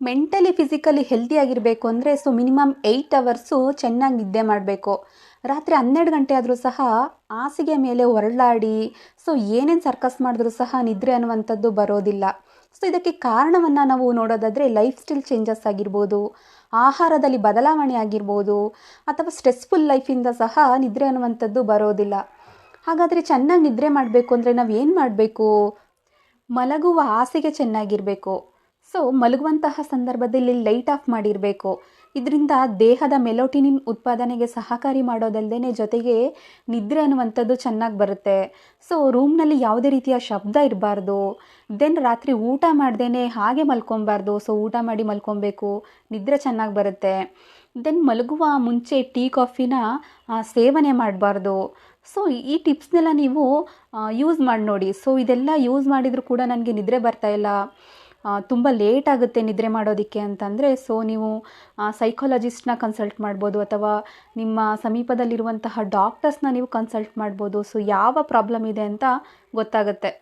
Mentally physically ಹೆಲ್ದಿಯಾಗಿರಬೇಕು ಅಂದರೆ minimum 8 hours ಚೆನ್ನಾಗಿ ನಿದ್ದೆ ಮಾಡಬೇಕು. ರಾತ್ರಿ 12 ಗಂಟೆ ಆದರೂ ಸಹ ಹಾಸಿಗೆ ಮೇಲೆ ಹೊರಳಾಡಿ ಏನೇನು ಸರ್ಕಸ್ ಮಾಡಿದ್ರೂ ಸಹ ನಿದ್ರೆ ಅನ್ನುವಂಥದ್ದು ಬರೋದಿಲ್ಲ. ಇದಕ್ಕೆ ಕಾರಣವನ್ನು ನಾವು ನೋಡೋದಾದರೆ ಲೈಫ್ ಸ್ಟೈಲ್ ಚೇಂಜಸ್ ಆಗಿರ್ಬೋದು, ಆಹಾರದಲ್ಲಿ ಬದಲಾವಣೆ ಆಗಿರ್ಬೋದು, ಅಥವಾ ಸ್ಟ್ರೆಸ್ಫುಲ್ ಲೈಫಿಂದ ಸಹ ನಿದ್ರೆ ಅನ್ನುವಂಥದ್ದು ಬರೋದಿಲ್ಲ. ಹಾಗಾದರೆ ಚೆನ್ನಾಗಿ ನಿದ್ರೆ ಮಾಡಬೇಕು ಅಂದರೆ ನಾವು ಏನು ಮಾಡಬೇಕು? ಮಲಗುವ ಹಾಸಿಗೆ ಚೆನ್ನಾಗಿರಬೇಕು. ಮಲಗುವಂತಹ ಸಂದರ್ಭದಲ್ಲಿ ಲೈಟ್ ಆಫ್ ಮಾಡಿರಬೇಕು. ಇದರಿಂದ ದೇಹದ ಮೆಲೋಟಿನಿನ್ ಉತ್ಪಾದನೆಗೆ ಸಹಕಾರಿ ಮಾಡೋದಲ್ಲದೆ ಜೊತೆಗೆ ನಿದ್ರೆ ಅನ್ನುವಂಥದ್ದು ಚೆನ್ನಾಗಿ ಬರುತ್ತೆ. ರೂಮ್ನಲ್ಲಿ ಯಾವುದೇ ರೀತಿಯ ಶಬ್ದ ಇರಬಾರ್ದು. ರಾತ್ರಿ ಊಟ ಮಾಡ್ದೇ ಹಾಗೆ ಮಲ್ಕೊಬಾರ್ದು. ಊಟ ಮಾಡಿ ಮಲ್ಕೊಬೇಕು, ನಿದ್ರೆ ಚೆನ್ನಾಗಿ ಬರುತ್ತೆ. ಮಲಗುವ ಮುಂಚೆ ಟೀ ಕಾಫಿನ ಸೇವನೆ ಮಾಡಬಾರ್ದು. ಈ ಟಿಪ್ಸ್ನೆಲ್ಲ ನೀವು ಯೂಸ್ ಮಾಡಿ ನೋಡಿ. ಇದೆಲ್ಲ ಯೂಸ್ ಮಾಡಿದರೂ ಕೂಡ ನನಗೆ ನಿದ್ರೆ ಬರ್ತಾಯಿಲ್ಲ, ತುಂಬ ಲೇಟ್ ಆಗುತ್ತೆ ನಿದ್ರೆ ಮಾಡೋದಕ್ಕೆ ಅಂತಂದರೆ ನೀವು ಸೈಕಾಲಜಿಸ್ಟ್ನ ಕನ್ಸಲ್ಟ್ ಮಾಡ್ಬೋದು, ಅಥವಾ ನಿಮ್ಮ ಸಮೀಪದಲ್ಲಿರುವಂತಹ ಡಾಕ್ಟರ್ಸ್ನ ನೀವು ಕನ್ಸಲ್ಟ್ ಮಾಡ್ಬೋದು. ಯಾವ ಪ್ರಾಬ್ಲಮ್ ಇದೆ ಅಂತ ಗೊತ್ತಾಗುತ್ತೆ.